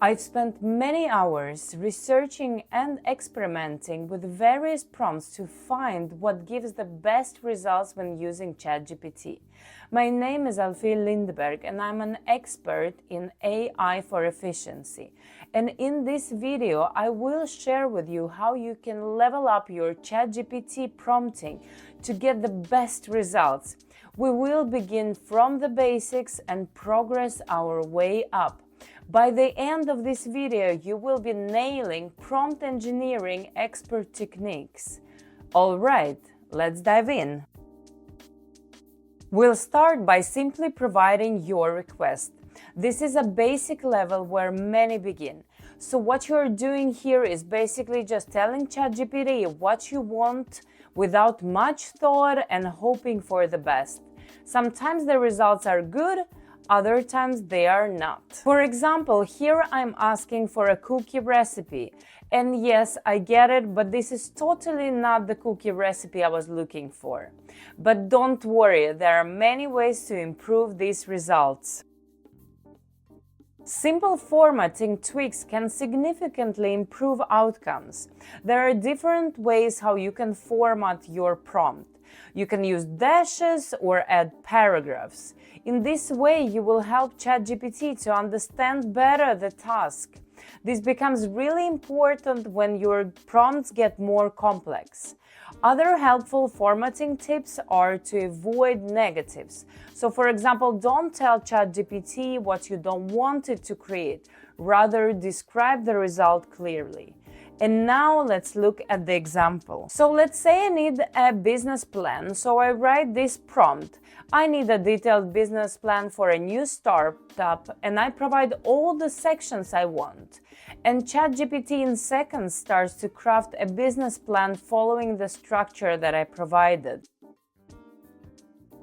I've spent many hours researching and experimenting with various prompts to find what gives the best results when using ChatGPT. My name is Alfie Lindberg and I'm an expert in AI for efficiency. And in this video, I will share with you how you can level up your ChatGPT prompting to get the best results. We will begin from the basics and progress our way up. By the end of this video, you will be nailing prompt engineering expert techniques. Alright, let's dive in. We'll start by simply providing your request. This is a basic level where many begin. So what you're doing here is basically just telling ChatGPT what you want without much thought and hoping for the best. Sometimes the results are good, other times they are not. For example, here I'm asking for a cookie recipe. And yes, I get it, but this is totally not the cookie recipe I was looking for. But don't worry, there are many ways to improve these results. Simple formatting tweaks can significantly improve outcomes. There are different ways how you can format your prompt. You can use dashes or add paragraphs. In this way, you will help ChatGPT to understand better the task. This becomes really important when your prompts get more complex. Other helpful formatting tips are to avoid negatives. So, for example, don't tell ChatGPT what you don't want it to create. Rather, describe the result clearly. And now let's look at the example. So let's say I need a business plan. So I write this prompt. I need a detailed business plan for a new startup, and I provide all the sections I want. And ChatGPT in seconds starts to craft a business plan following the structure that I provided.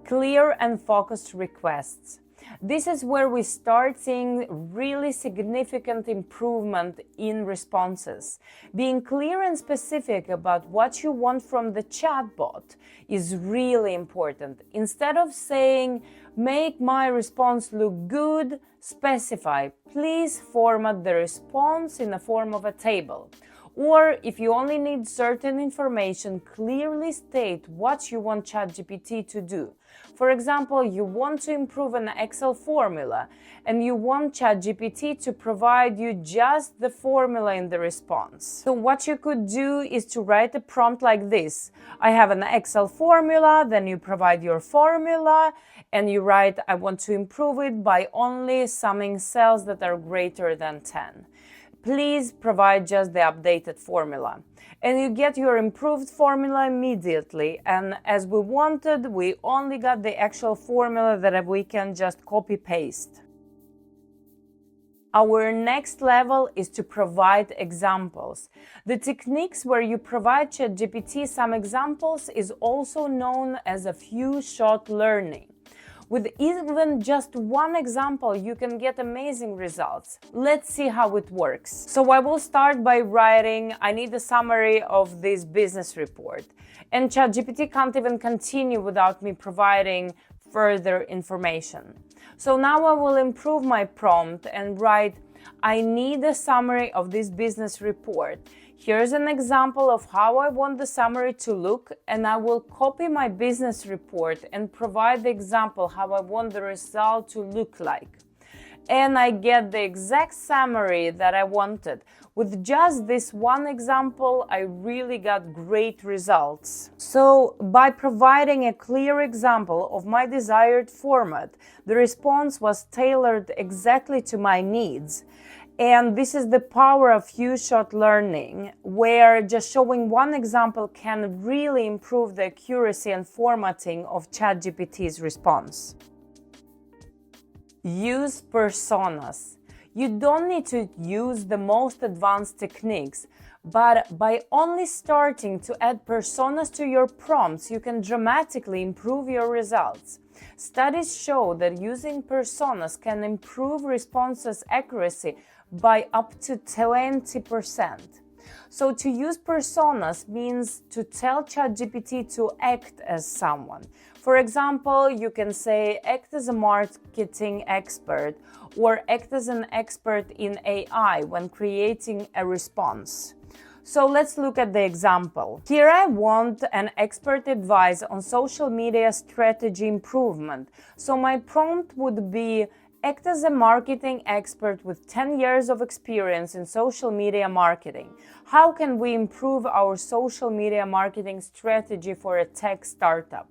Clear and focused requests. This is where we start seeing really significant improvement in responses. Being clear and specific about what you want from the chatbot is really important. Instead of saying, "Make my response look good," specify, "Please format the response in the form of a table." Or if you only need certain information, clearly state what you want ChatGPT to do. For example, you want to improve an Excel formula and you want ChatGPT to provide you just the formula in the response. So what you could do is to write a prompt like this. I have an Excel formula, then you provide your formula and you write, "I want to improve it by only summing cells that are greater than 10. Please provide just the updated formula." And you get your improved formula immediately. And as we wanted, we only got the actual formula that we can just copy paste. Our next level is to provide examples. The techniques where you provide ChatGPT some examples is also known as a few-shot learning. With even just one example, you can get amazing results. Let's see how it works. So I will start by writing, "I need a summary of this business report." And ChatGPT can't even continue without me providing further information. So now I will improve my prompt and write, "I need a summary of this business report. Here's an example of how I want the summary to look," and I will copy my business report and provide the example how I want the result to look like. And I get the exact summary that I wanted. With just this one example, I really got great results. So, by providing a clear example of my desired format, the response was tailored exactly to my needs. And this is the power of few-shot learning, where just showing one example can really improve the accuracy and formatting of ChatGPT's response. Use personas. You don't need to use the most advanced techniques, but by only starting to add personas to your prompts, you can dramatically improve your results. Studies show that using personas can improve responses accuracy by up to 20%. So to use personas means to tell ChatGPT to act as someone. For example, you can say, "Act as a marketing expert," or act as an expert in AI when creating a response. So let's look at the example. Here I want an expert advice on social media strategy improvement. So my prompt would be, act as a marketing expert with 10 years of experience in social media marketing. How can we improve our social media marketing strategy for a tech startup?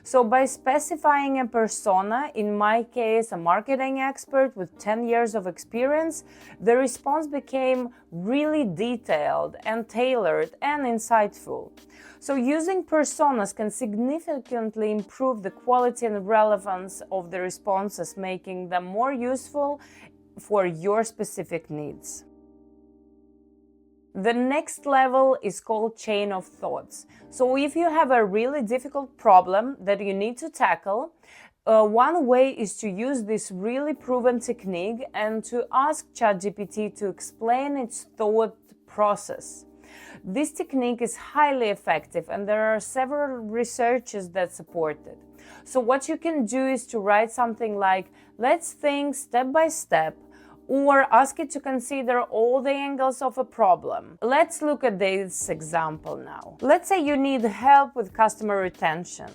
So by specifying a persona, in my case a marketing expert with 10 years of experience, the response became really detailed and tailored and insightful. So using personas can significantly improve the quality and relevance of the responses, making them more useful for your specific needs. The next level is called chain of thoughts. So if you have a really difficult problem that you need to tackle, one way is to use this really proven technique and to ask ChatGPT to explain its thought process. This technique is highly effective and there are several researches that support it. So what you can do is to write something like, let's think step by step, or ask it to consider all the angles of a problem. Let's look at this example now. Let's say you need help with customer retention.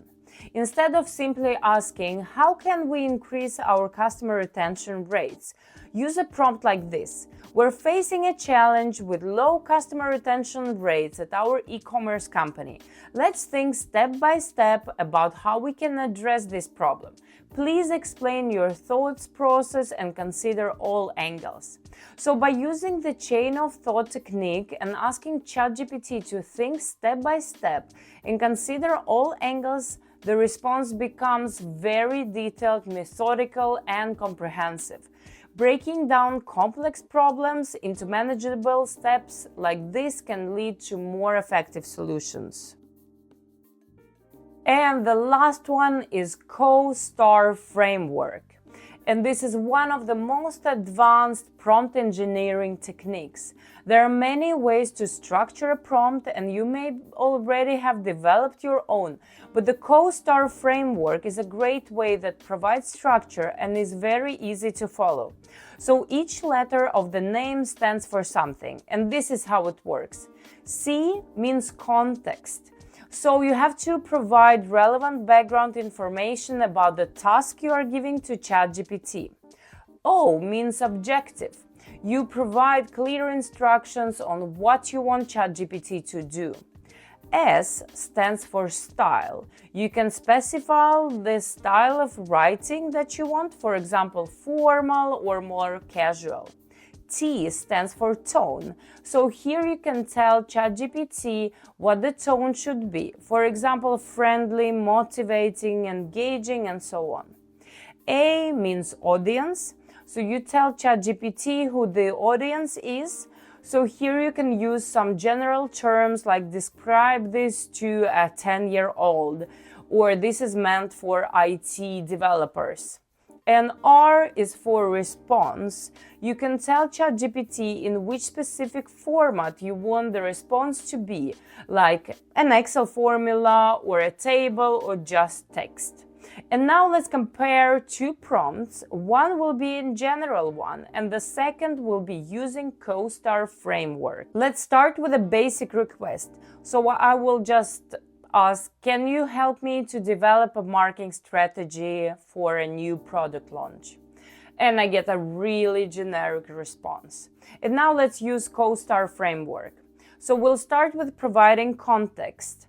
Instead of simply asking, how can we increase our customer retention rates? Use a prompt like this. We're facing a challenge with low customer retention rates at our e-commerce company. Let's think step by step about how we can address this problem. Please explain your thoughts process and consider all angles. So by using the chain of thought technique and asking ChatGPT to think step by step and consider all angles, the response becomes very detailed, methodical, and comprehensive. Breaking down complex problems into manageable steps like this can lead to more effective solutions. And the last one is Co-Star framework. And this is one of the most advanced prompt engineering techniques. There are many ways to structure a prompt and you may already have developed your own, but the Co-Star framework is a great way that provides structure and is very easy to follow. So each letter of the name stands for something, and this is how it works. C means context. So you have to provide relevant background information about the task you are giving to ChatGPT. O means objective. You provide clear instructions on what you want ChatGPT to do. S stands for style. You can specify the style of writing that you want, for example, formal or more casual. T stands for tone. So here you can tell ChatGPT what the tone should be. For example, friendly, motivating, engaging, and so on. A means audience. So you tell ChatGPT who the audience is. So here you can use some general terms like describe this to a 10-year-old, or this is meant for IT developers. And R is for response. You can tell ChatGPT in which specific format you want the response to be, like an Excel formula or a table or just text. And now let's compare two prompts. One will be in general one, and the second will be using Co-Star framework. Let's start with a basic request. So I will just ask, can you help me to develop a marketing strategy for a new product launch? And I get a really generic response. And now let's use Co-Star framework. So we'll start with providing context.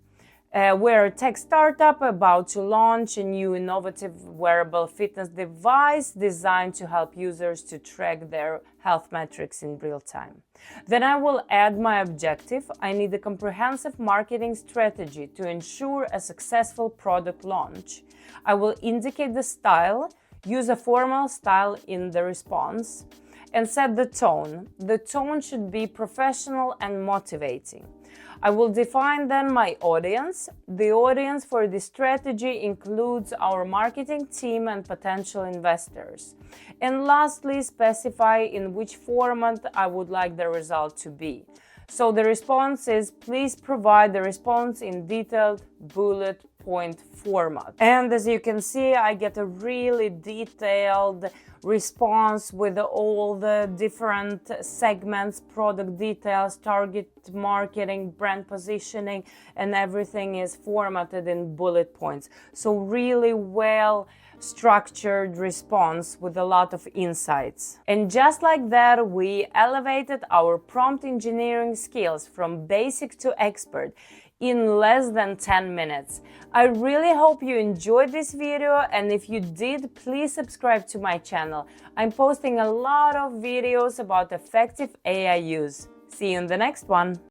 We're a tech startup about to launch a new innovative wearable fitness device designed to help users to track their health metrics in real time. Then I will add my objective. I need a comprehensive marketing strategy to ensure a successful product launch. I will indicate the style, use a formal style in the response, and set the tone. The tone should be professional and motivating. I will define then my audience. The audience for this strategy includes our marketing team and potential investors. And lastly, specify in which format I would like the result to be. So the response is, please provide the response in detailed bullet point format. And as you can see, I get a really detailed response with all the different segments, product details, target marketing, brand positioning, and everything is formatted in bullet points. So really well structured response with a lot of insights. And just like that, we elevated our prompt engineering skills from basic to expert in less than 10 minutes. I really hope you enjoyed this video, and if you did, please subscribe to my channel. I'm posting a lot of videos about effective AI use. See you in the next one.